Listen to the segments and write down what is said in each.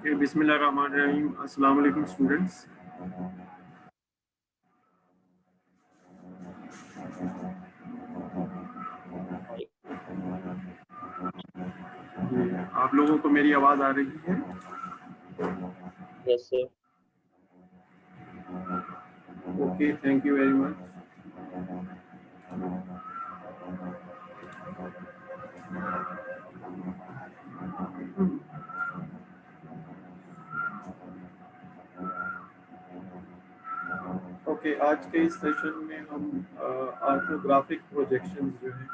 Okay, Bismillahirrahmanirrahim. Assalamu alaikum students. आप लोगों को मेरी आवाज आ रही है? Yes, sir. Okay, thank you very much. Okay, आज के इस सेशन में हम ऑर्थोग्राफिक प्रोजेक्शंस जो हैं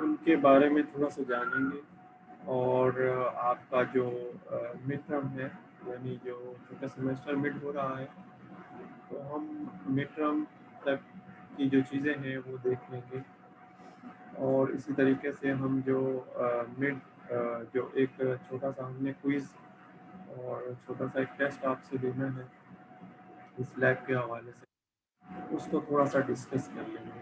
उनके बारे में थोड़ा सा जानेंगे और आपका जो मिड टर्म है यानी जो छोटा सेमेस्टर मिड हो रहा है तो हम मिड टर्म तक की जो चीज़ें हैं वो देख लेंगे और इसी तरीके से हम जो मिड जो एक छोटा सा हमने क्विज़ और छोटा सा एक टेस्ट आपसे देना है इस लैब के हवाले से उसको थोड़ा सा डिस्कस कर लेंगे।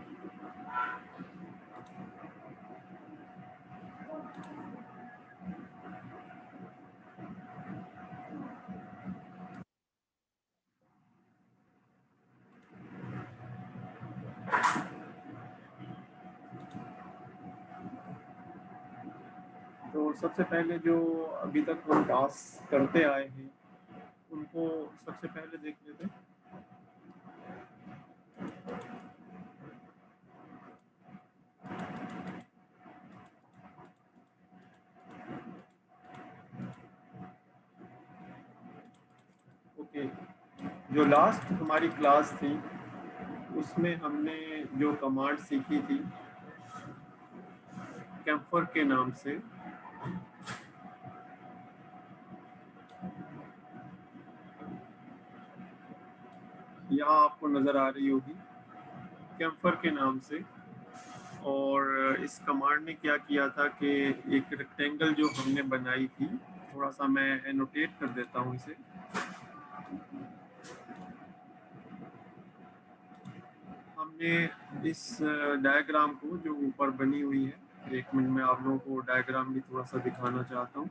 तो सबसे पहले जो अभी तक हम टास्क करते आए हैं उनको सबसे पहले देख लेते हैं। ओके, जो लास्ट हमारी क्लास थी उसमें हमने जो कमांड सीखी थी कैम्फर के नाम से, यहाँ आपको नज़र आ रही होगी कैम्फर के नाम से। और इस कमांड ने क्या किया था कि एक रेक्टेंगल जो हमने बनाई थी, थोड़ा सा मैं एनोटेट कर देता हूँ इसे। हमने इस डायग्राम को जो ऊपर बनी हुई है, एक मिनट में आप लोगों को डायग्राम भी थोड़ा सा दिखाना चाहता हूँ।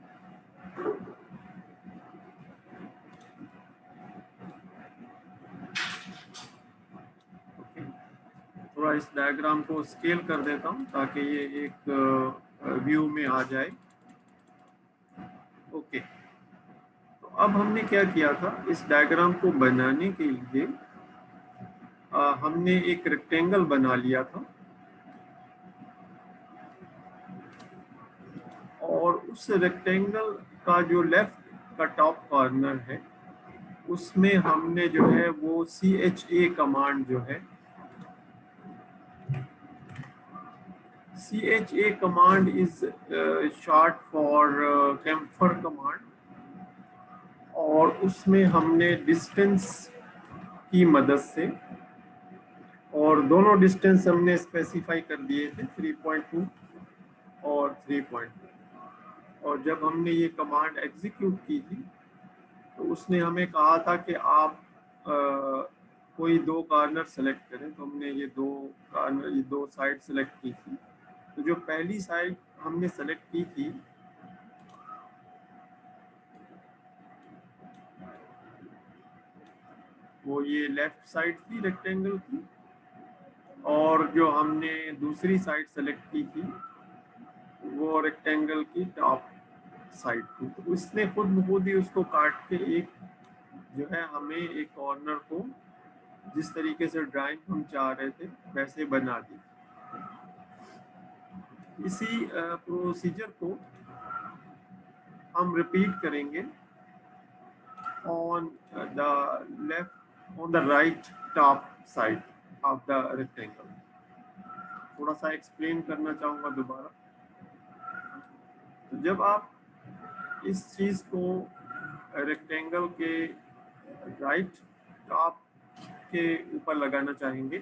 थोड़ा इस डायग्राम को स्केल कर देता हूँ ताकि ये एक व्यू में आ जाए। ओके, तो अब हमने क्या किया था, इस डायग्राम को बनाने के लिए हमने एक रेक्टेंगल बना लिया था और उस रेक्टेंगल का जो लेफ्ट का टॉप कॉर्नर है उसमें हमने जो है वो CHA कमांड जो है, CHA command is short for chamfer command, और उसमें हमने डिस्टेंस की मदद से, और दोनों डिस्टेंस हमने स्पेसिफाई कर दिए थे 3.2 और 3.2। और जब हमने ये कमांड एग्जीक्यूट की थी तो उसने हमें कहा था कि आप कोई दो कॉर्नर सेलेक्ट करें। तो हमने ये दो कॉर्नर, ये दो साइड सेलेक्ट की थी। तो जो पहली साइड हमने सेलेक्ट की थी वो ये लेफ्ट साइड थी रेक्टेंगल की, और जो हमने दूसरी साइड सेलेक्ट की थी वो रेक्टेंगल की टॉप साइड थी। तो उसने खुद ही उसको काट के एक जो है हमें एक कॉर्नर को जिस तरीके से ड्राइंग हम चाह रहे थे वैसे बना दी। इसी प्रोसीजर को हम रिपीट करेंगे on the left, on the right top side of the rectangle. थोड़ा सा एक्सप्लेन करना चाहूँगा दोबारा। तो जब आप इस चीज़ को रेक्टेंगल के राइट टॉप के ऊपर लगाना चाहेंगे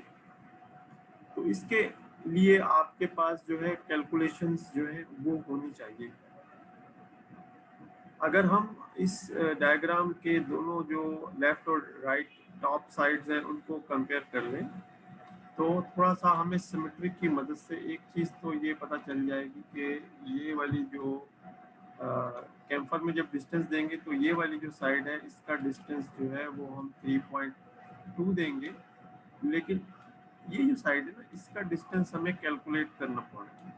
तो इसके लिए आपके पास जो है कैलकुलेशंस जो है वो होनी चाहिए। अगर हम इस डायग्राम के दोनों जो लेफ्ट और राइट टॉप साइड्स हैं उनको कंपेयर कर लें तो थोड़ा सा हमें सिमेट्रिक की मदद से एक चीज़ तो ये पता चल जाएगी कि ये वाली जो कैम्फर में जब डिस्टेंस देंगे तो ये वाली जो साइड है इसका डिस्टेंस जो है वो हम 3.2 देंगे, लेकिन ये जो साइड है ना इसका डिस्टेंस हमें कैलकुलेट करना पड़ेगा।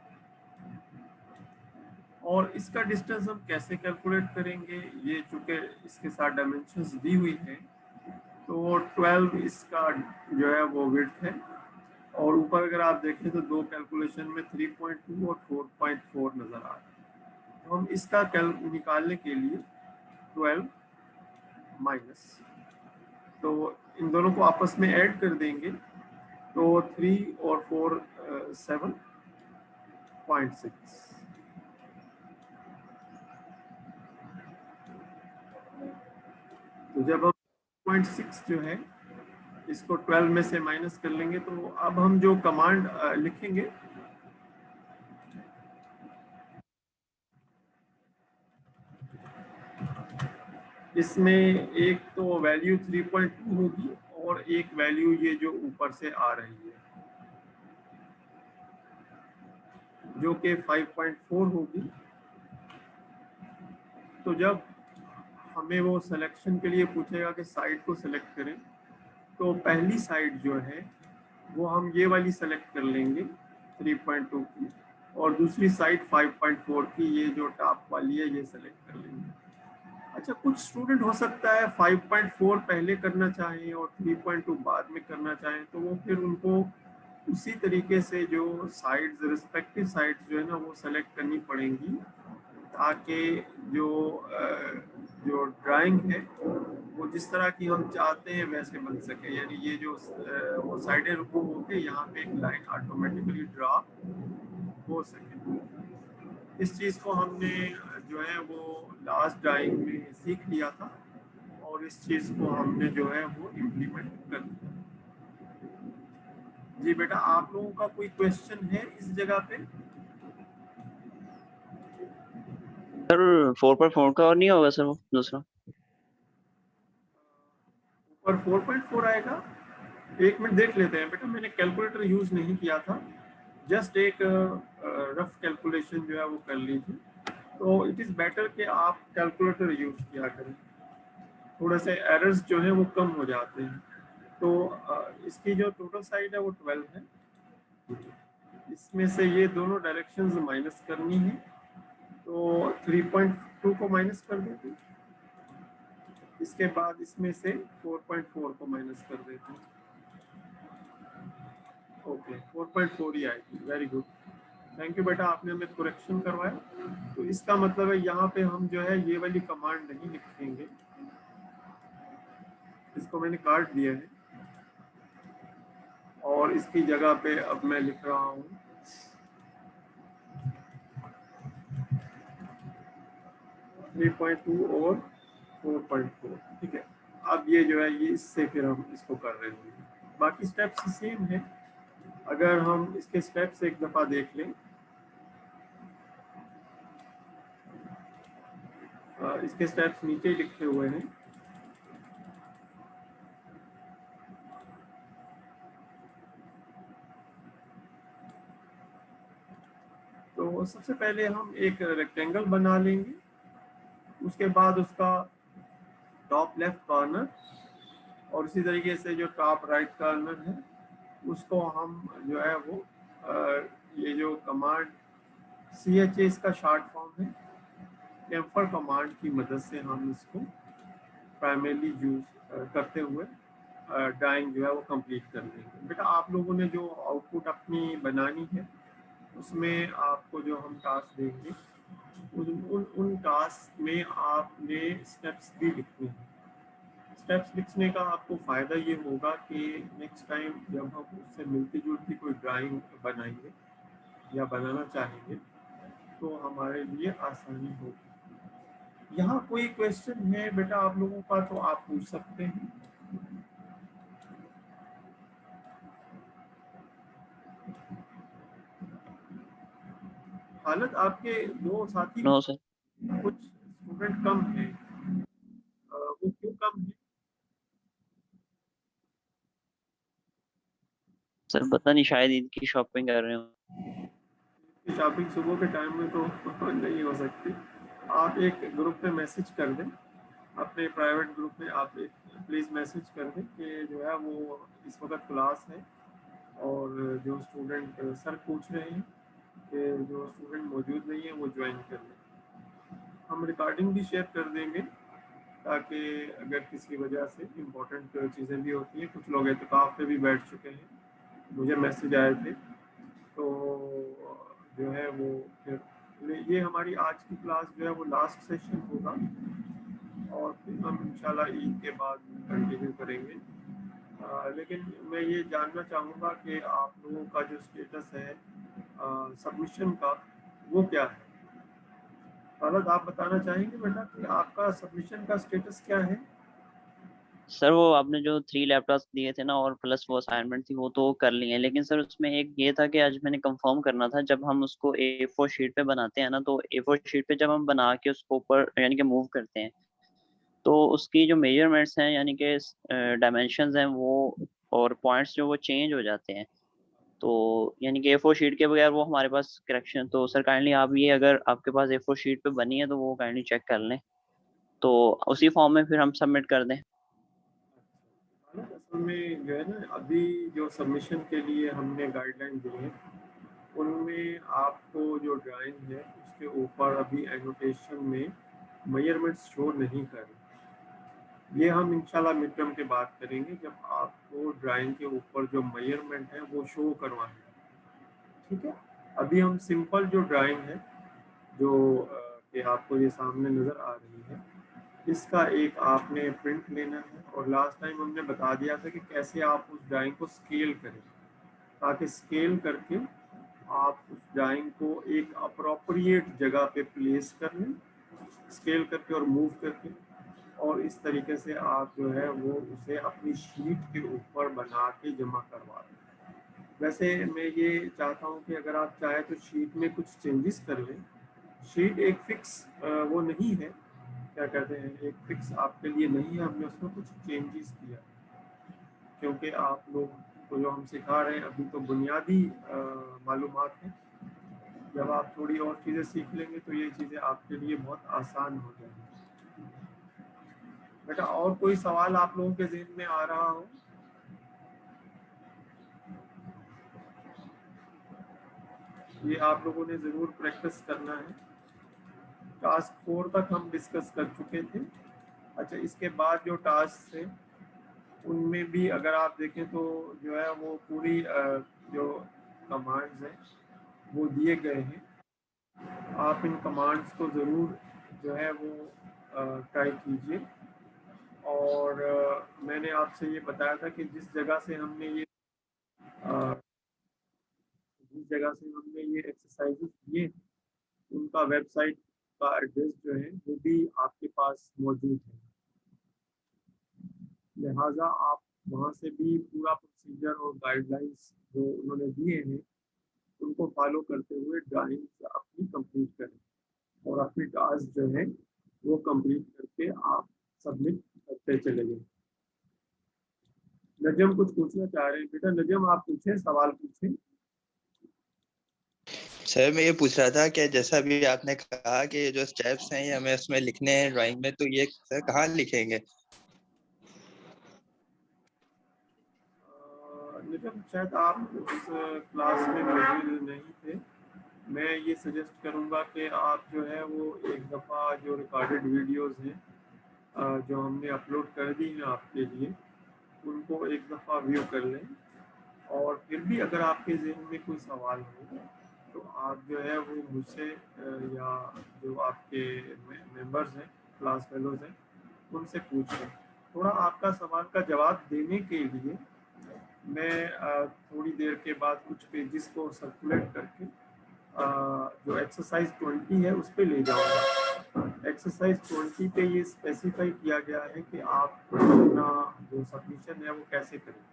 और इसका डिस्टेंस हम कैसे कैलकुलेट करेंगे, ये चूंकि इसके साथ डायमेंशंस दी हुई है तो 12 इसका जो है वो विड्थ है, और ऊपर अगर आप देखें तो दो कैलकुलेशन में 3.2 और 4.4 नज़र आ रहा है। तो हम इसका निकालने के लिए 12 माइनस, तो इन दोनों को आपस में ऐड कर देंगे तो 3 और 4 7.6। तो जब हम 0.6 जो है इसको 12 में से माइनस कर लेंगे तो अब हम जो कमांड लिखेंगे इसमें एक तो वैल्यू 3.2 होगी और एक वैल्यू ये जो ऊपर से आ रही है जो कि 5.4 होगी। तो जब हमें वो सिलेक्शन के लिए पूछेगा कि साइड को सिलेक्ट करें तो पहली साइड जो है वो हम ये वाली सेलेक्ट कर लेंगे 3.2 की, और दूसरी साइड 5.4 की ये जो टॉप वाली है ये सेलेक्ट कर लेंगे। अच्छा, कुछ स्टूडेंट हो सकता है 5.4 पहले करना चाहें और 3.2 बाद में करना चाहें, तो वो फिर उनको उसी तरीके से जो साइड्स रिस्पेक्टिव साइड्स जो है ना वो सेलेक्ट करनी पड़ेंगी ताकि जो जो ड्राइंग है वो जिस तरह की हम चाहते हैं वैसे बन सके। यानी ये जो वो साइडें रुकू होके यहाँ पे एक लाइन ऑटोमेटिकली ड्रा हो सके। इस चीज़ को हमने जो है वो लास्ट ड्राइंग में सीख लिया था और इस चीज़ को हमने जो है वो इम्प्लीमेंट कर दिया। जी बेटा, आप लोगों का कोई क्वेश्चन है इस जगह पे? सर 4.4 का और नहीं होगा सर वो दूसरा? ऊपर 4.4 आएगा। एक मिनट देख लेते हैं बेटा, मैंने कैलकुलेटर यूज नहीं किया था, जस्ट एक रफ कैलकुलेशन जो है वो कर लीजिए। तो इट इज़ बेटर कि आप कैलकुलेटर यूज किया करें, थोड़े से एरर्स जो है वो कम हो जाते हैं। तो इसकी जो टोटल साइड है वो 12 है, इसमें से ये दोनों डायरेक्शंस माइनस करनी है, तो 3.2 को माइनस कर देते हैं, इसके बाद इसमें से 4.4 को माइनस कर देते हैं। ओके, 4.4 ही आएगी। वेरी गुड, थैंक यू बेटा, आपने हमें करेक्शन करवाया। तो इसका मतलब है यहाँ पे हम जो है ये वाली कमांड नहीं लिखेंगे, इसको मैंने काट दिया है और इसकी जगह पे अब मैं लिख रहा हूँ 3.2 और 4.4। ठीक है, अब ये जो है ये इससे फिर हम इसको कर रहे हैं। बाकी स्टेप्स सेम है, अगर हम इसके स्टेप्स एक दफ़ा देख लें। इसके स्टेप्स नीचे लिखे हुए हैं। तो सबसे पहले हम एक रेक्टेंगल बना लेंगे, उसके बाद उसका टॉप लेफ्ट कॉर्नर और इसी तरीके से जो टॉप राइट कॉर्नर है उसको हम जो है वो ये जो कमांड CHA इसका शॉर्ट फॉर्म है, कैम्फर कमांड की मदद से हम इसको प्राइमरीली यूज करते हुए ड्राइंग जो है वो कंप्लीट कर लेंगे। बेटा, आप लोगों ने जो आउटपुट अपनी बनानी है उसमें आपको जो हम टास्क देंगे उन टास्क में आपने स्टेप्स भी लिखने हैं। स्टेप्स लिखने का आपको फ़ायदा ये होगा कि नेक्स्ट टाइम जब हम उससे मिलती जुलती कोई ड्राइंग बनाएंगे या बनाना चाहेंगे तो हमारे लिए आसानी होगी। यहाँ कोई क्वेश्चन है बेटा आप लोगों का तो आप पूछ सकते हैं। हालत आपके दो साथी नो सर। कुछ स्टूडेंट कम है, वो क्यों कम है? सर पता नहीं, शायद ईद की शॉपिंग कर रहे हो। शॉपिंग सुबह के टाइम में तो नहीं हो सकती। आप एक ग्रुप पे मैसेज कर दें, अपने प्राइवेट ग्रुप में आप एक प्लीज़ मैसेज कर दें कि जो है वो इस वक्त क्लास है और जो स्टूडेंट सर पूछ रहे हैं कि जो स्टूडेंट मौजूद नहीं है वो ज्वाइन कर लें। हम रिकॉर्डिंग भी शेयर कर देंगे ताकि अगर किसी वजह से इम्पोर्टेंट चीज़ें भी होती हैं, कुछ लोग एहतिकाफ पे भी बैठ चुके हैं, मुझे मैसेज आए थे, तो जो है वो फिर ये हमारी आज की क्लास जो है वो लास्ट सेशन होगा और फिर हम इंशाल्लाह ईद के बाद कंटिन्यू करेंगे। लेकिन मैं ये जानना चाहूँगा कि आप लोगों का जो स्टेटस है सबमिशन का, वो क्या है? खालिद, आप बताना चाहेंगे बेटा कि आपका सबमिशन का स्टेटस क्या है? सर वो आपने जो 3 लैपटॉप्स दिए थे ना और प्लस वो असाइनमेंट थी वो तो कर ली है, लेकिन सर उसमें एक ये था कि आज मैंने कंफर्म करना था, जब हम उसको A4 शीट पे बनाते हैं ना, तो A4 शीट पे जब हम बना के उसको ऊपर यानी कि मूव करते हैं तो उसकी जो मेजरमेंट्स हैं यानी कि डायमेंशंस हैं वो और पॉइंट्स जो वो चेंज हो जाते हैं। तो यानी कि A4 शीट के बगैर वो हमारे पास करेक्शन, तो सर काइंडली आप ये अगर आपके पास A4 शीट पे बनी है तो वो काइंडली चेक कर लें, तो उसी फॉर्म में फिर हम सबमिट कर दें। असल में जो है ना, अभी जो सबमिशन के लिए हमने गाइडलाइन दी है उनमें आपको जो ड्राइंग है उसके ऊपर अभी एनोटेशन में मेजरमेंट्स शो नहीं कर रहे। ये हम इंशाल्लाह मिड टर्म के बाद करेंगे जब आपको ड्राइंग के ऊपर जो मेजरमेंट है वो शो करवाएंगे। ठीक है, अभी हम सिंपल जो ड्राइंग है जो कि आपको ये सामने नज़र आ रही है, इसका एक आपने प्रिंट लेना है और लास्ट टाइम हमने बता दिया था कि कैसे आप उस ड्राइंग को स्केल करें, ताकि स्केल करके आप उस ड्राइंग को एक अप्रोप्रिएट जगह पे प्लेस कर लें, स्केल करके और मूव करके, और इस तरीके से आप जो है वो उसे अपनी शीट के ऊपर बना के जमा करवा दें। वैसे मैं ये चाहता हूँ कि अगर आप चाहें तो शीट में कुछ चेंजेस कर लें। शीट एक फिक्स वो नहीं है, क्या कहते हैं, एक फिक्स आपके लिए नहीं है, हमने उसमें कुछ चेंजेस किया क्योंकि आप लोग को जो हम सिखा रहे हैं अभी तो बुनियादी मालूमात हैं। जब आप थोड़ी और चीज़ें सीख लेंगे तो ये चीज़ें आपके लिए बहुत आसान हो जाएंगी। बेटा और कोई सवाल आप लोगों के ज़हन में आ रहा हो? ये आप लोगों ने ज़रूर प्रैक्टिस करना है। टास्क 4 तक हम डिस्कस कर चुके थे। अच्छा, इसके बाद जो टास्क थे उनमें भी अगर आप देखें तो जो है वो पूरी जो कमांड्स हैं वो दिए गए हैं। आप इन कमांड्स को ज़रूर जो है वो ट्राई कीजिए। और मैंने आपसे ये बताया था कि जिस जगह से हमने ये एक्सरसाइजेस किए उनका वेबसाइट का एड्रेस जो है वो भी आपके पास मौजूद है, लिहाजा आप वहाँ से भी पूरा प्रोसीजर और गाइडलाइंस जो उन्होंने दिए हैं उनको फॉलो करते हुए ड्राइंग अपनी कंप्लीट करें और अपनी टास्क जो है वो कंप्लीट करके आप सबमिट करते चले गए। नजम कुछ पूछना चाह रहे हैं? बेटा नजम आप पूछें, सवाल पूछें। सर मैं ये पूछ रहा था कि जैसा अभी आपने कहा कि जो स्टेप्स हैं ये हमें उसमें लिखने हैं ड्राइंग में, तो ये सर कहाँ लिखेंगे? निजम शायद आप उस क्लास में मौजूद नहीं थे। मैं ये सजेस्ट करूँगा कि आप जो है वो एक दफ़ा जो रिकॉर्डेड वीडियोस हैं जो हमने अपलोड कर दी हैं आपके लिए, उनको एक दफ़ा व्यू कर लें और फिर भी अगर आपके ज़हन में कोई सवाल हो तो आप जो है वो मुझसे या जो आपके मेंबर्स हैं, क्लास फेलोज़ हैं, उनसे पूछें। थोड़ा आपका सवाल का जवाब देने के लिए मैं थोड़ी देर के बाद कुछ पेजेस को सर्कुलेट करके जो एक्सरसाइज 20 है उस पर ले जाऊँगा। एक्सरसाइज 20 पे ये स्पेसिफाई किया गया है कि आप अपना जो सबमिशन है वो कैसे करें।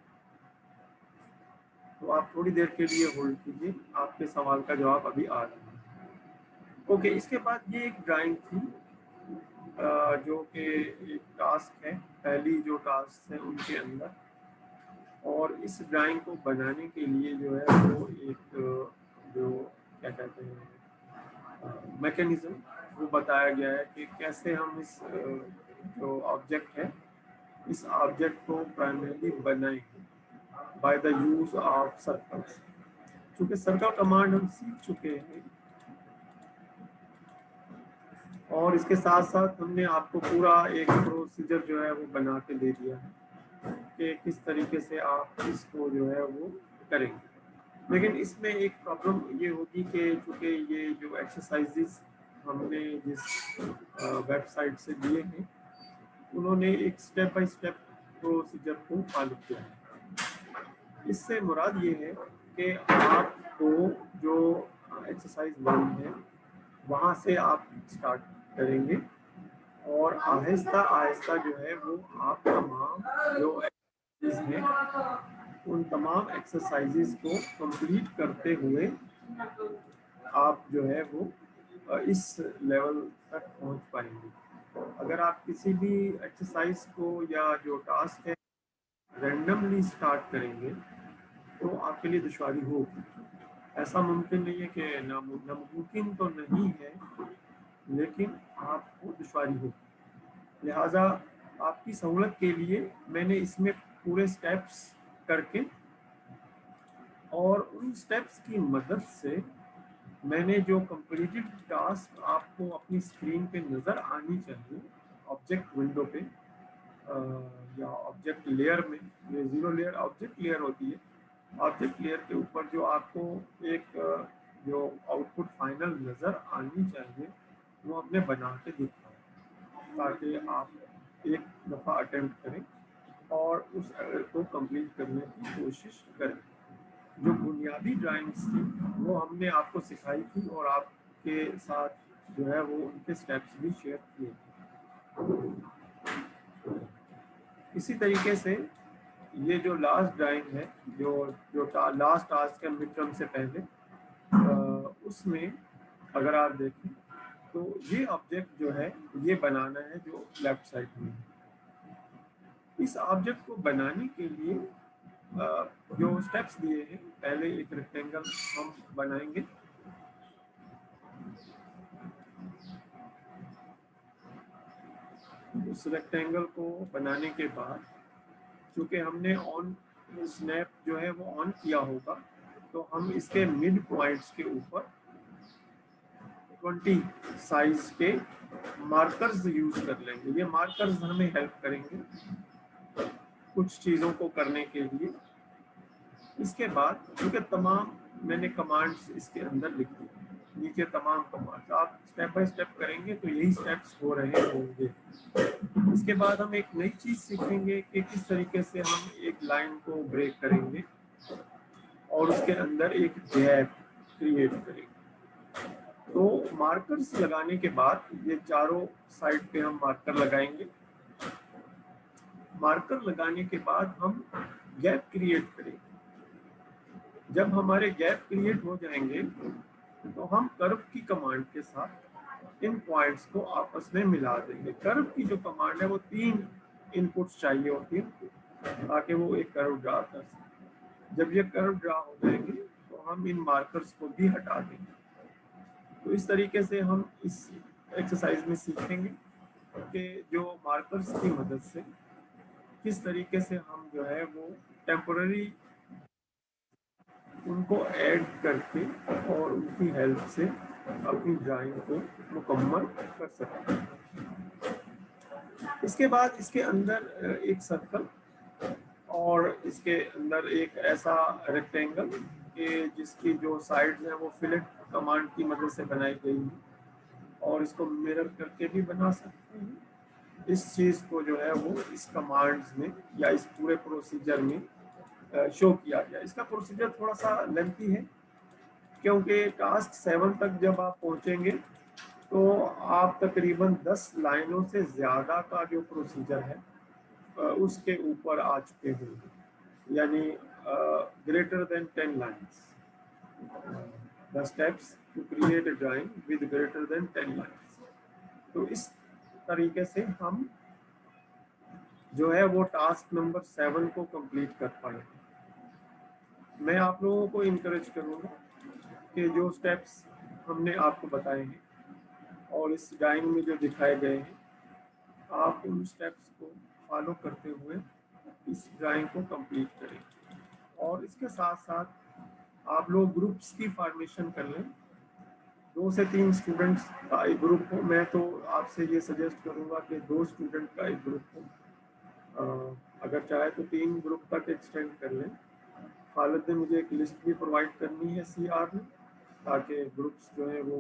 तो आप थोड़ी देर के लिए होल्ड कीजिए, आपके सवाल का जवाब अभी आ रहा है। ओके, इसके बाद ये एक ड्राइंग थी जो कि एक टास्क है, पहली जो टास्क है उनके अंदर, और इस ड्राइंग को बनाने के लिए जो है वो एक जो क्या कहते हैं मैकेनिज़्म, वो वो बताया गया है कि कैसे हम इस जो ऑब्जेक्ट है इस ऑब्जेक्ट को प्राइमरीली बनाएंगे by the use of circles. क्योंकि सर्कल कमांड हम सीख चुके हैं और इसके साथ साथ हमने आपको पूरा एक प्रोसीजर जो है वो बना के दे दिया है कि किस तरीके से आप इसको जो है वो करेंगे। लेकिन इसमें एक प्रॉब्लम ये होगी कि चूँकि ये जो एक्सरसाइजेस हमने जिस वेबसाइट से लिए हैं उन्होंने एक स्टेप बाय स्टेप प्रोसीजर को फॉलो किया है। इससे मुराद ये है कि आपको जो एक्सरसाइज 1 है वहाँ से आप स्टार्ट करेंगे और आहिस्ता आहिस्ता जो है वो आप तमाम जो एक्सरसाइज हैं उन तमाम एक्सरसाइजेस को कंप्लीट करते हुए आप जो है वो इस लेवल तक पहुंच पाएंगे। अगर आप किसी भी एक्सरसाइज को या जो टास्क है रैंडमली स्टार्ट करेंगे तो आपके लिए दुश्वारी होगी। ऐसा मुमकिन नहीं है कि नामुमकिन तो नहीं है, लेकिन आपको दुश्वारी होगी। लिहाजा आपकी सहूलत के लिए मैंने इसमें पूरे स्टेप्स करके और उन स्टेप्स की मदद से मैंने जो कंप्लीटेड टास्क आपको अपनी स्क्रीन पे नज़र आनी चाहिए ऑब्जेक्ट विंडो पे या ऑब्जेक्ट लेयर में, ये 0 लेयर ऑब्जेक्ट लेयर होती है, ऑब्जेक्ट लेयर के ऊपर जो आपको एक जो आउटपुट फाइनल नज़र आनी चाहिए वो हमने बना के दिखाया ताकि आप एक दफ़ा अटेम्प्ट करें और उस को कंप्लीट करने की कोशिश करें। जो बुनियादी ड्राइंग्स थी वो हमने आपको सिखाई थी और आपके साथ जो है वो उनके स्टेप्स भी शेयर किए थे। इसी तरीके से ये जो लास्ट ड्राइंग है जो लास्ट टास्क है मिड टर्म से पहले उसमें अगर आप देखें तो ये ऑब्जेक्ट जो है ये बनाना है जो लेफ्ट साइड में है। इस ऑब्जेक्ट को बनाने के लिए जो स्टेप्स दिए हैं, पहले एक रेक्टेंगल हम बनाएंगे। उस रेक्टेंगल को बनाने के बाद चूंकि हमने ऑन स्नैप जो है वो ऑन किया होगा तो हम इसके मिड पॉइंट्स के ऊपर 20 साइज के मार्कर्स यूज कर लेंगे। ये मार्कर्स हमें हेल्प करेंगे कुछ चीज़ों को करने के लिए। इसके बाद क्योंकि तमाम मैंने कमांड्स इसके अंदर लिख दी, नीचे तमाम कमांड्स आप स्टेप बाय स्टेप करेंगे तो यही स्टेप्स हो रहे होंगे। इसके बाद हम एक नई चीज़ सीखेंगे कि किस तरीके से हम एक लाइन को ब्रेक करेंगे और उसके अंदर एक गैप क्रिएट करेंगे। तो मार्कर्स लगाने के बाद ये चारों साइड पे हम मार्कर लगाएंगे। मार्कर लगाने के बाद हम गैप क्रिएट करेंगे। जब हमारे गैप क्रिएट हो जाएंगे तो हम कर्व की कमांड के साथ इन पॉइंट्स को आपस में मिला देंगे। कर्व की जो कमांड है वो 3 इनपुट्स चाहिए होती है ताकि वो एक कर्व ड्रा कर सके। जब ये कर्व ड्रा हो जाएंगे तो हम इन मार्कर्स को भी हटा देंगे। तो इस तरीके से हम इस एक्सरसाइज में सीखेंगे कि जो मार्कर्स की मदद से किस तरीके से हम जो है वो टेम्पोररी उनको ऐड करके और उनकी हेल्प से अपनी ड्राइंग को मुकम्मल कर सकते हैं। इसके बाद इसके अंदर एक सर्कल और इसके अंदर एक ऐसा रेक्टेंगल कि जिसकी जो साइड्स हैं वो फिलेट कमांड की मदद से बनाई गई है और इसको मिरर करके भी बना सकते हैं। इस चीज़ को जो है वो इस कमांड्स में या इस पूरे प्रोसीजर में शो किया गया। इसका प्रोसीजर थोड़ा सा लेंथी है क्योंकि टास्क 7 तक जब आप पहुंचेंगे तो आप तकरीबन 10 लाइनों से ज़्यादा का जो प्रोसीजर है उसके ऊपर आ चुके होंगे, यानी greater than 10 lines. The steps to create a drawing with greater than 10 lines. तो इस तरीके से हम जो है वो टास्क नंबर 7 को कंप्लीट कर पाएंगे। मैं आप लोगों को इनकरेज करूँगा कि जो स्टेप्स हमने आपको बताए हैं और इस ड्राइंग में जो दिखाए गए हैं आप उन स्टेप्स को फॉलो करते हुए इस ड्राइंग को कंप्लीट करें। और इसके साथ साथ आप लोग ग्रुप्स की फॉर्मेशन कर लें, 2 से 3 स्टूडेंट्स का एक ग्रुप हो। मैं तो आपसे ये सजेस्ट करूँगा कि 2 स्टूडेंट का एक ग्रुप हो, अगर चाहे तो 3 ग्रुप तक एक्सटेंड कर लें। खालिद ने मुझे एक लिस्ट भी प्रोवाइड करनी है CR में, ताकि ग्रुप्स जो है वो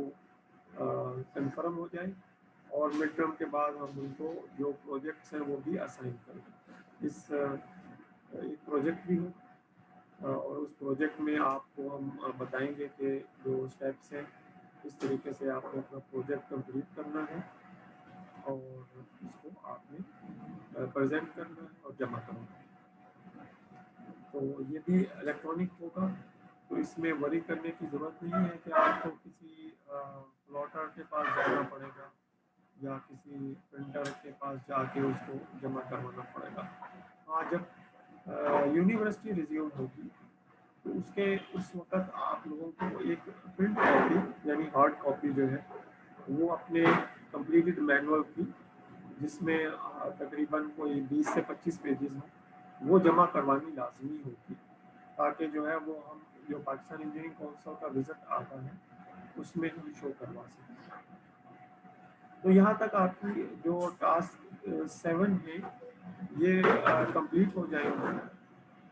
कंफर्म हो जाए और मिड टर्म के बाद हम उनको जो प्रोजेक्ट्स हैं वो भी असाइन कर दें। इस एक प्रोजेक्ट भी हो और उस प्रोजेक्ट में आपको हम बताएंगे कि जो स्टेप्स हैं किस तरीके से आपको अपना प्रोजेक्ट कंप्लीट करना है और उसको आपने प्रेजेंट करना है और जमा करना है। तो ये भी इलेक्ट्रॉनिक होगा, तो इसमें वरी करने की ज़रूरत नहीं है कि आपको किसी प्लॉटर के पास जाना पड़ेगा या किसी प्रिंटर के पास जाके उसको जमा करवाना पड़ेगा। हाँ, जब यूनिवर्सिटी रिज्यूम होगी तो उसके उस वक्त आप लोगों को एक प्रिंट कॉपी यानी हार्ड कॉपी जो है वो अपने कंप्लीटेड मैनुअल की, जिसमें तकरीबन कोई 20 से 25 पेजेस हैं, वो जमा करवानी लाजमी होगी, ताकि जो है वो हम जो पाकिस्तान इंजीनियरिंग काउंसिल का विजिट आता है उसमें हम शो करवा सकें। तो यहाँ तक आपकी जो टास्क 7 है ये कंप्लीट हो जाएंगे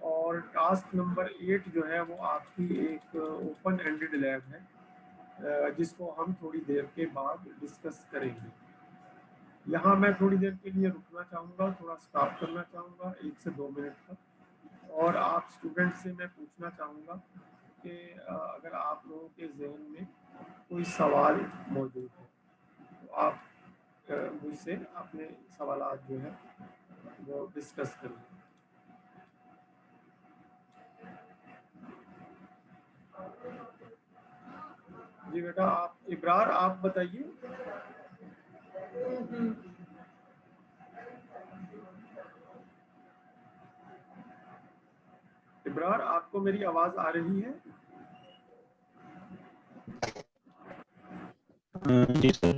और टास्क नंबर 8 जो है वो आपकी एक ओपन एंडेड लैब है जिसको हम थोड़ी देर के बाद डिस्कस करेंगे। यहाँ मैं थोड़ी देर के लिए रुकना चाहूँगा, थोड़ा स्टॉप करना चाहूँगा 1 से 2 मिनट तक, और आप स्टूडेंट से मैं पूछना चाहूँगा कि अगर आप लोगों के जहन में कोई सवाल मौजूद है तो आप मुझसे अपने सवालात जो है वो डिस्कस करें। जी बेटा, आप इब्रार आप बताइए। इब्रार, आपको मेरी आवाज आ रही है? जी सर।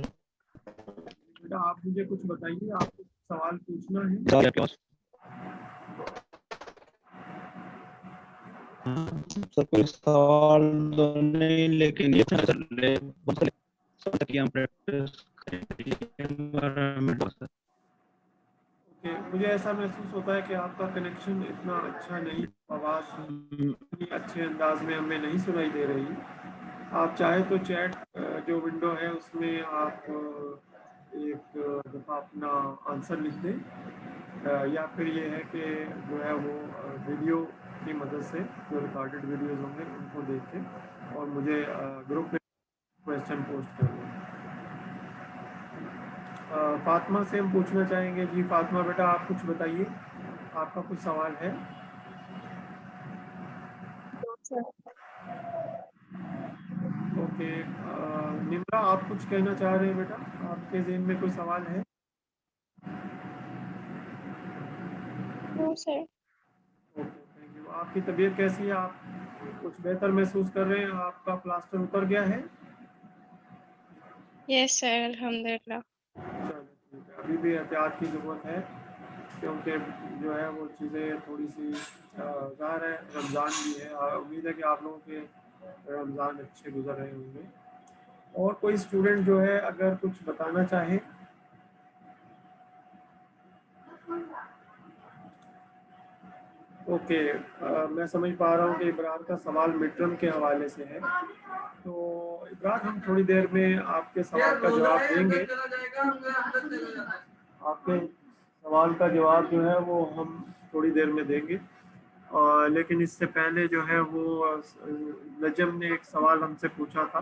बेटा आप मुझे कुछ बताइए, आपको सवाल पूछना है? सर कोई सवाल तो नहीं, लेकिन ये कि हम प्रैक्टिस ओके, मुझे ऐसा महसूस होता है कि आपका कनेक्शन इतना अच्छा नहीं, आवाज़ इतनी अच्छे अंदाज में हमें नहीं सुनाई दे रही। आप चाहे तो चैट जो विंडो है उसमें आप एक दफ़ा अपना आंसर लिख दें, या फिर ये है कि जो है वो वीडियो की मदद से जो रिकॉर्डेड वीडियोज़ होंगे उनको देख के और मुझे ग्रुप में क्वेश्चन पोस्ट कर दें। फातिमा से हम पूछना चाहेंगे। जी फातिमा बेटा, आप कुछ बताइए, आपका कुछ सवाल है? ओके, निम्रा आप कुछ कहना चाह रहे हैं बेटा, आपके ज़हन में कोई सवाल है? No sir. Okay, thank you. आपकी तबीयत कैसी है? आप कुछ बेहतर महसूस कर रहे हैं? आपका प्लास्टर उतर गया है? यस सर, अल्हम्दुलिल्लाह। चलो ठीक है, अभी भी एहतियात की ज़रूरत है क्योंकि जो है वो चीज़ें थोड़ी सी ज़ाहिर है, रमज़ान भी है और उम्मीद है कि आप लोगों के रमज़ान अच्छे गुजर रहे होंगे। और कोई स्टूडेंट जो है अगर कुछ बताना चाहे? ओके, मैं समझ पा रहा हूँ कि इब्रार का सवाल मिड टर्म के हवाले से है, तो इब्रार हम थोड़ी देर में आपके सवाल का जवाब देंगे। आपके सवाल का जवाब जो है वो हम थोड़ी देर में देंगे, लेकिन इससे पहले जो है वो नजम ने एक सवाल हमसे पूछा था,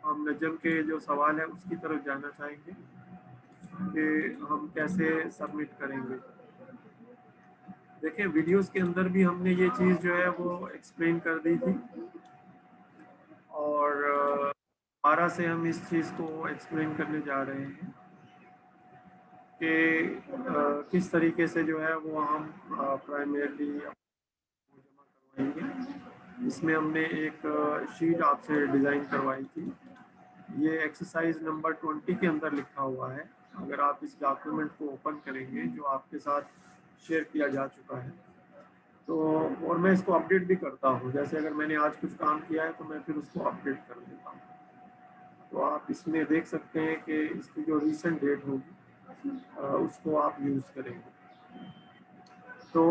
हम नजम के जो सवाल है उसकी तरफ जाना चाहेंगे कि हम कैसे सबमिट करेंगे। देखिए वीडियोस के अंदर भी हमने ये चीज़ जो है वो एक्सप्लेन कर दी थी और दोबारा से हम इस चीज़ को एक्सप्लेन करने जा रहे हैं कि किस तरीके से जो है वो हम प्राइमरीली जमा करवाएंगे। इसमें हमने एक शीट आपसे डिज़ाइन करवाई थी, ये एक्सरसाइज नंबर 20 के अंदर लिखा हुआ है। अगर आप इस डॉक्यूमेंट को ओपन करेंगे जो आपके साथ शेयर किया जा चुका है तो, और मैं इसको अपडेट भी करता हूँ, जैसे अगर मैंने आज कुछ काम किया है तो मैं फिर उसको अपडेट कर देता हूँ। तो आप इसमें देख सकते हैं कि इसकी जो रीसेंट डेट होगी उसको आप यूज़ करेंगे। तो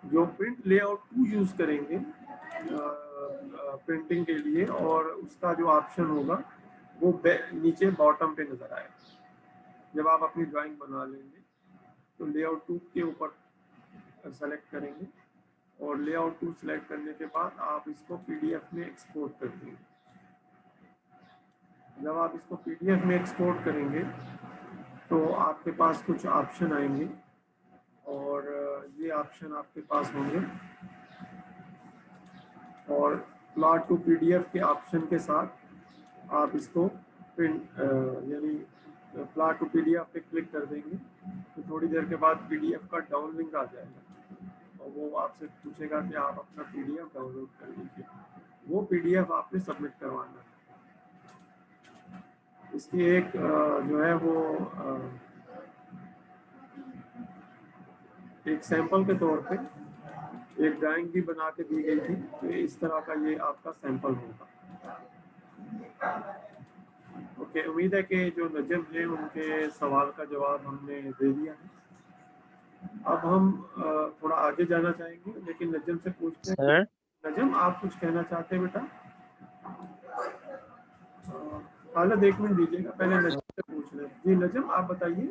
जो प्रिंट लेआउट 2 यूज़ करेंगे प्रिंटिंग के लिए, और उसका जो ऑप्शन होगा वो नीचे बॉटम पे नज़र आएगा। जब आप अपनी ड्राइंग बना लेंगे तो लेआउट 2 के ऊपर सेलेक्ट करेंगे और लेआउट 2 सेलेक्ट करने के बाद आप इसको पीडीएफ में एक्सपोर्ट कर देंगे। जब आप इसको पीडीएफ में एक्सपोर्ट करेंगे तो आपके पास कुछ ऑप्शन आएंगे और ये ऑप्शन आपके पास होंगे, और प्लॉट टू पीडीएफ के ऑप्शन के साथ आप इसको प्रिंट यानी प्लॉट टू पीडीएफ पे क्लिक कर देंगे तो थोड़ी देर के बाद पीडीएफ का डाउन लिंक आ जाएगा और वो आपसे पूछेगा कि आप अपना पीडीएफ डाउनलोड कर लीजिए। वो पीडीएफ आपने सबमिट करवाना है। इसकी एक जो है वो एक सैंपल के तौर पे एक ड्राइंग भी बना के दी गई थी, तो इस तरह का ये आपका सैंपल होगा। ओके, उम्मीद है कि जो नजम है उनके सवाल का जवाब हमने दे दिया है। अब हम थोड़ा आगे जाना चाहेंगे, लेकिन नजम से पूछते हैं। सर नजम, आप कुछ कहना चाहते हैं बेटा? हालत 1 मिनट दीजिएगा, पहले नजम से पूछ लें। जी नजम, आप बताइए।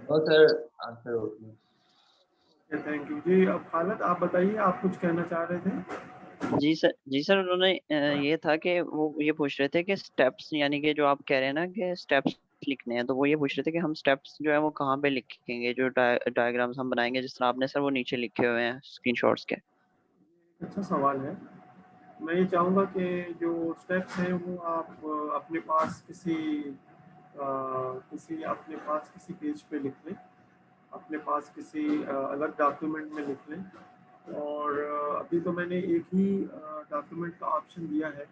सर आंसर होती है। थैंक यू जी। अब हालत आप बताइए, आप कुछ कहना चाह रहे थे? जी सर उन्होंने ये था कि वो ये पूछ रहे थे कि स्टेप्स, यानी कि जो आप कह रहे हैं ना कि स्टेप्स लिखने हैं, तो वो ये पूछ रहे थे कि हम स्टेप्स जो है वो कहाँ पे लिखेंगे, जो डायग्राम्स हम बनाएंगे जिस तरह आपने सर वो नीचे लिखे हुए हैं स्क्रीनशॉट्स के। अच्छा सवाल है। मैं ये चाहूँगा कि जो स्टेप्स हैं वो आप अपने पास किसी पेज पे लिख लें, अपने पास किसी अलग डॉक्यूमेंट में लिख लें। और अभी तो मैंने एक ही डॉक्यूमेंट का ऑप्शन दिया है,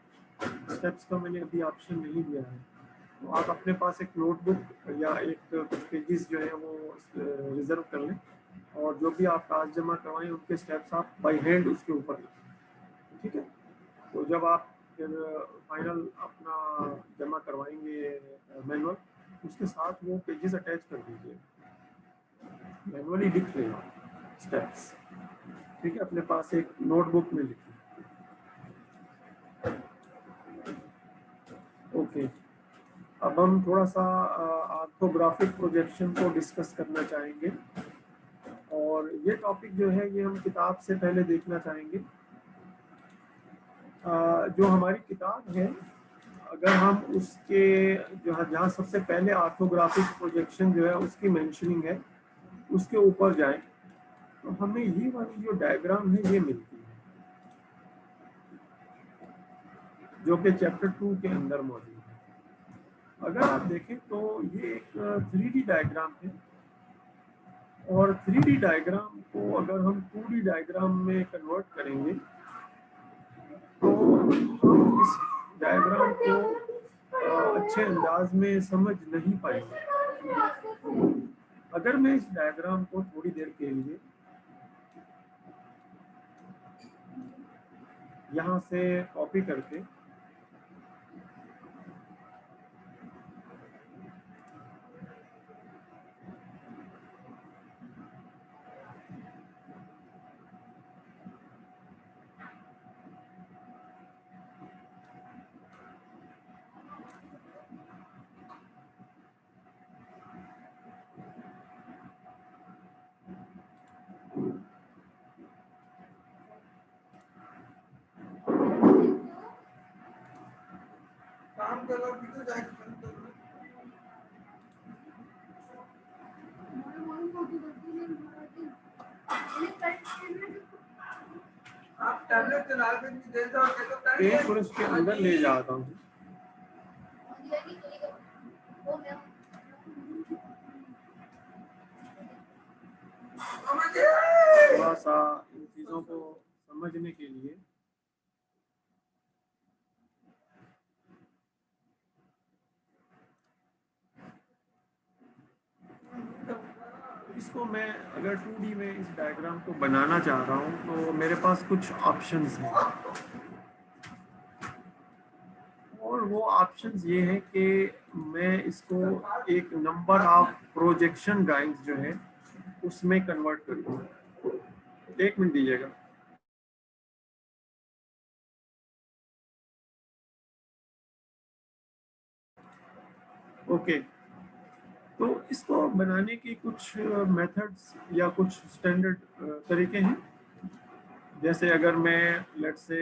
स्टेप्स का मैंने अभी ऑप्शन नहीं दिया है। तो आप अपने पास एक नोटबुक या एक कुछ पेजेस जो है वो रिजर्व कर लें, और जो भी आप टास्क जमा करवाएं उनके स्टेप्स आप बाय हैंड उसके ऊपर लिखें। ठीक है? तो जब आप फिर फाइनल अपना जमा करवाएंगे मैनुअल, उसके साथ वो पेजेस अटैच कर दीजिए, मैनुअली लिख लेना स्टेप्स। ठीक है? अपने पास एक नोटबुक में लिखिए। ओके, अब हम थोड़ा सा ऑर्थोग्राफिक प्रोजेक्शन को डिस्कस करना चाहेंगे, और ये टॉपिक जो है ये हम किताब से पहले देखना चाहेंगे। जो हमारी किताब है, अगर हम उसके जहाँ सबसे पहले ऑर्थोग्राफिक प्रोजेक्शन जो है उसकी मेंशनिंग है, उसके ऊपर जाएं तो हमें ये वाली जो डायग्राम है ये मिलती है, जो कि चैप्टर 2 के अंदर मौजूद है। अगर आप देखें तो ये एक 3D डायग्राम है, और 3D डायग्राम को अगर हम 2D डायग्राम में कन्वर्ट करेंगे तो हम इस डायग्राम को अच्छे अंदाज में समझ नहीं पाएंगे। अगर मैं इस डायग्राम को थोड़ी देर के लिए यहाँ से कॉपी करके पेज को इसके अंदर ले जाता हूँ। थोड़ा सा इन चीज़ों को समझने के लिए इसको मैं अगर 2D में इस डायग्राम को बनाना चाह रहा हूँ तो मेरे पास कुछ ऑप्शंस हैं, और वो ऑप्शंस ये हैं कि मैं इसको एक नंबर ऑफ प्रोजेक्शन ड्राइंग्स जो है उसमें कन्वर्ट करूँ। एक मिनट दीजिएगा। ओके, तो इसको बनाने की कुछ मेथड्स या कुछ स्टैंडर्ड तरीके हैं। जैसे अगर मैं लेट्स से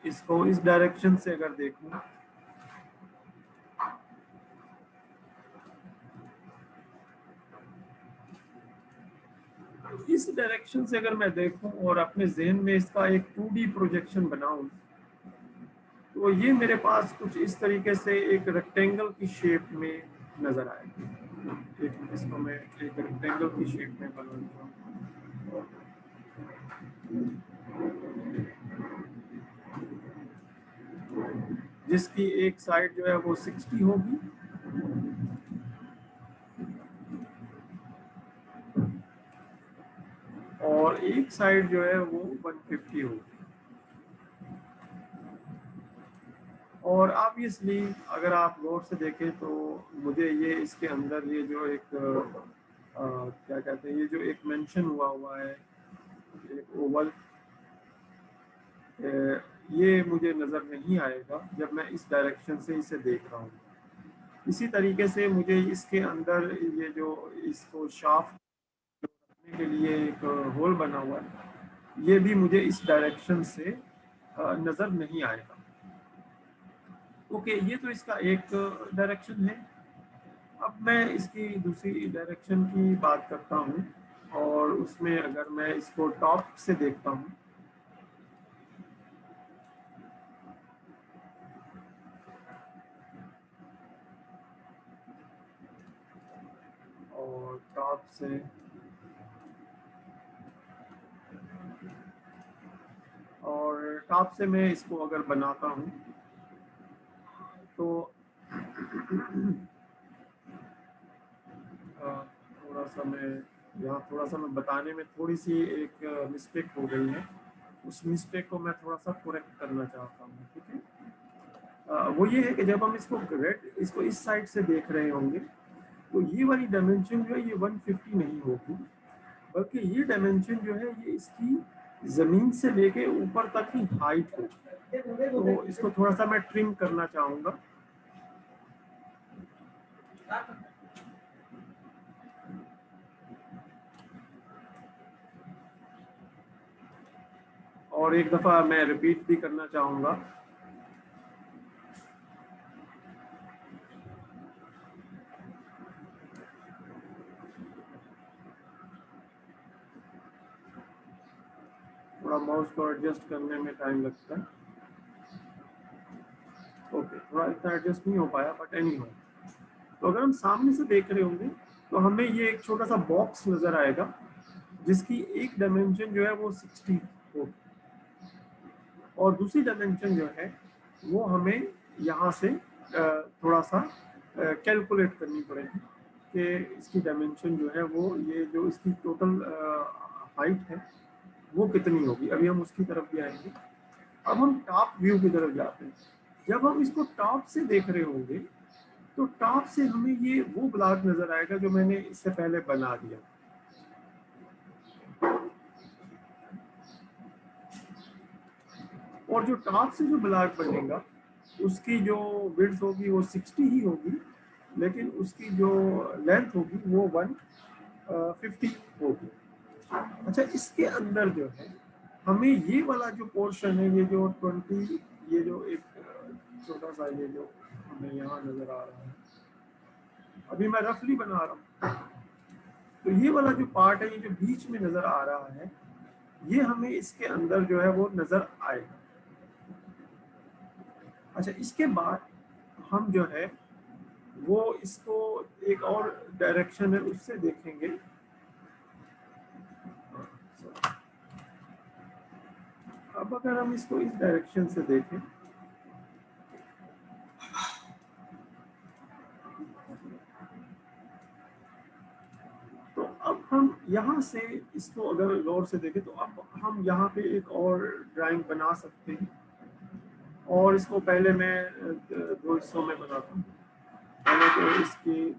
इसको इस डायरेक्शन से अगर देखूं, इस डायरेक्शन से अगर मैं देखूं और अपने जहन में इसका एक 2D प्रोजेक्शन बनाऊं, तो ये मेरे पास कुछ इस तरीके से एक रेक्टेंगल की शेप में नजर आएगी। एक मिनट, इसको मैं एक रेक्टेंगल की शेप में बनाता हूँ। जिसकी एक साइड जो है वो 60 होगी और एक साइड जो है वो 150 होगी। और ऑब्वियसली अगर आप गौर से देखें तो मुझे ये इसके अंदर ये जो एक क्या कहते हैं, ये जो एक मेंशन हुआ है एक ओवल, ये मुझे नज़र नहीं आएगा जब मैं इस डायरेक्शन से इसे देख रहा हूँ। इसी तरीके से मुझे इसके अंदर ये जो इसको शाफ्ट रखने के लिए एक होल बना हुआ है, ये भी मुझे इस डायरेक्शन से नज़र नहीं आएगा। ओके, ये तो इसका एक डायरेक्शन है। अब मैं इसकी दूसरी डायरेक्शन की बात करता हूँ, और उसमें अगर मैं इसको टॉप से देखता हूँ, और टॉप से मैं इसको अगर बनाता हूँ तो थोड़ा सा मैं बताने में थोड़ी सी एक मिस्टेक हो गई है। उस मिस्टेक को मैं थोड़ा सा करेक्ट करना चाहता हूँ। ठीक है, वो ये है कि जब हम इसको इस साइड से देख रहे होंगे तो ये वाली डायमेंशन जो है ये 150 नहीं होगी, बल्कि ये डायमेंशन जो है ये इसकी जमीन से लेके ऊपर तक की हाइट होगी। तो इसको थोड़ा सा मैं ट्रिम करना चाहूँगा। और एक दफ़ा मैं रिपीट भी करना चाहूँगा। थोड़ा माउस को एडजस्ट करने में टाइम लगता है। ओके, थोड़ा इतना एडजस्ट नहीं हो पाया, बट एनी हो। तो अगर हम सामने से देख रहे होंगे तो हमें ये एक छोटा सा बॉक्स नज़र आएगा जिसकी एक डायमेंशन जो है वो 60 होगी, और दूसरी डायमेंशन जो है वो हमें यहाँ से थोड़ा सा कैलकुलेट करनी पड़ेगी कि इसकी डायमेंशन जो है वो ये जो इसकी टोटल हाइट है वो कितनी होगी। अभी हम उसकी तरफ भी आएंगे। अब हम टॉप व्यू की तरफ जाते हैं। जब हम इसको टॉप से देख रहे होंगे तो टॉप से हमें ये वो ब्लॉक नजर आएगा जो मैंने इससे पहले बना दिया। और जो टॉप से जो ब्लॉक बनेगा उसकी जो विड्थ होगी वो 60 ही होगी, लेकिन उसकी जो लेंथ होगी वो 150 होगी। अच्छा, इसके अंदर जो है हमें ये वाला जो पोर्शन है, ये जो 20, ये जो एक छोटा सा ये जो हमें यहाँ नजर आ रहा है, अभी मैं रफली बना रहा हूँ, तो ये वाला जो पार्ट है, ये जो बीच में नजर आ रहा है, ये हमें इसके अंदर जो है वो नजर आएगा। अच्छा, इसके बाद हम जो है वो इसको एक और डायरेक्शन है उससे देखेंगे। अब अगर हम इसको इस डायरेक्शन से देखें तो यहाँ से इसको अगर गौर से देखें तो अब हम यहाँ पे एक और ड्राइंग बना सकते हैं, और इसको पहले मैं 2 हिस्सों में बनाता हूँ। पहले तो इसकी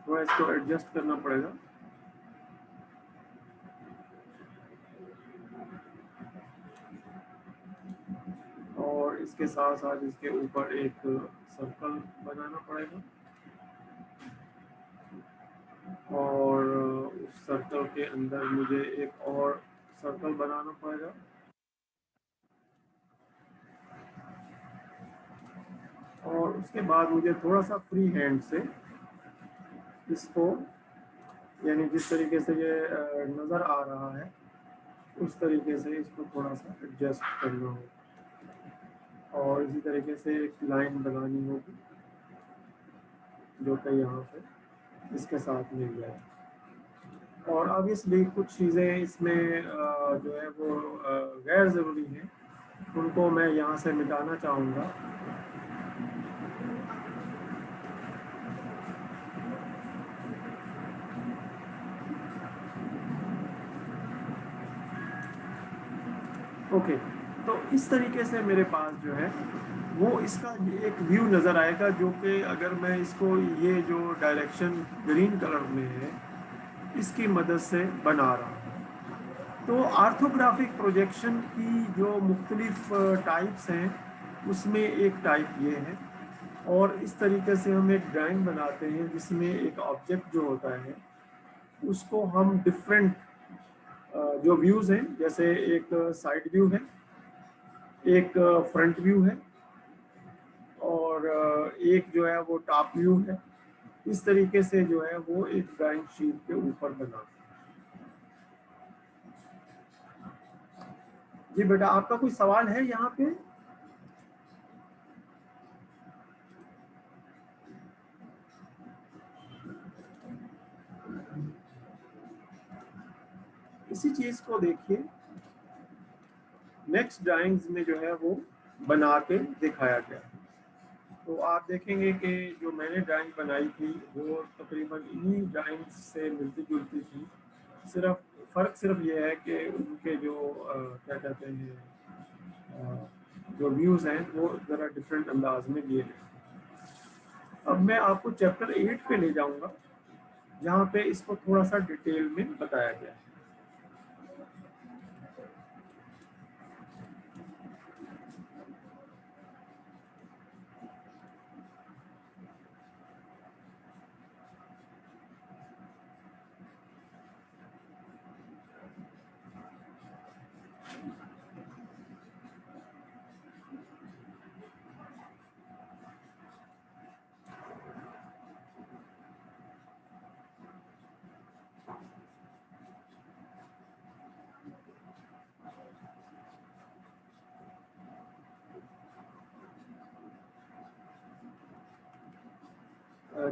थोड़ा इसको एडजस्ट करना पड़ेगा। और इसके साथ साथ इसके ऊपर एक सर्कल बनाना पड़ेगा, और उस सर्कल के अंदर मुझे एक और सर्कल बनाना पड़ेगा। और उसके बाद मुझे थोड़ा सा फ्री हैंड से इसको, यानी जिस तरीके से ये नज़र आ रहा है उस तरीके से इसको थोड़ा सा एडजस्ट करना होगा, और इसी तरीके से एक लाइन बनानी होगी जो कि यहाँ पे इसके साथ मिल जाए। और ऑब्वियसली कुछ चीज़ें इसमें जो है वो गैर ज़रूरी हैं, उनको मैं यहाँ से मिटाना चाहूँगा। ओके, तो इस तरीके से मेरे पास जो है वो इसका एक व्यू नज़र आएगा, जो कि अगर मैं इसको ये जो डायरेक्शन ग्रीन कलर में है इसकी मदद से बना रहा हूँ। तो आर्थोग्राफिक प्रोजेक्शन की जो मुख्तलिफ टाइप्स हैं उसमें एक टाइप ये है, और इस तरीके से हम एक ड्राइंग बनाते हैं जिसमें एक ऑब्जेक्ट जो होता है उसको हम डिफरेंट जो व्यूज़ हैं, जैसे एक साइड व्यू है, एक फ्रंट व्यू है, और एक जो है वो टॉप व्यू है, इस तरीके से जो है वो एक ड्राइंग शीट के ऊपर बना। जी बेटा, आपका कोई सवाल है यहाँ पे? इसी चीज को देखिए नेक्स्ट ड्राइंग्स में जो है वो बना के दिखाया गया। तो आप देखेंगे कि जो मैंने ड्राइंग बनाई थी वो तकरीबन इन्हीं ड्राइंग्स से मिलती जुलती थी, फ़र्क सिर्फ ये है कि उनके जो क्या कहते हैं जो व्यूज़ हैं वो ज़रा डिफरेंट अंदाज में लिए गए। अब मैं आपको चैप्टर 8 पे ले जाऊंगा जहाँ पे इसको थोड़ा सा डिटेल में बताया गया है।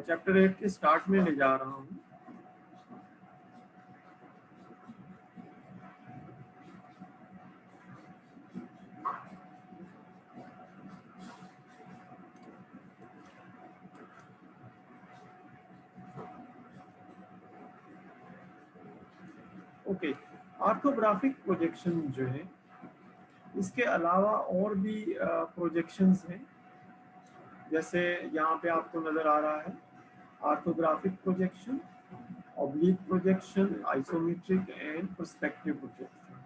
चैप्टर 8 के स्टार्ट में ले जा रहा हूँ। ओके, ऑर्थोग्राफिक प्रोजेक्शन जो है, इसके अलावा और भी प्रोजेक्शंस हैं, जैसे यहाँ पे आपको नज़र आ रहा है orthographic projection, oblique projection, isometric and perspective projection.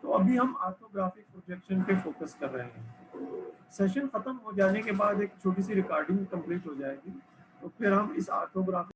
तो अभी हम ऑर्थोग्राफिक प्रोजेक्शन पे फोकस कर रहे हैं। सेशन ख़त्म हो जाने के बाद एक छोटी सी रिकॉर्डिंग कंप्लीट हो जाएगी, तो फिर हम इस ऑर्थोग्राफिक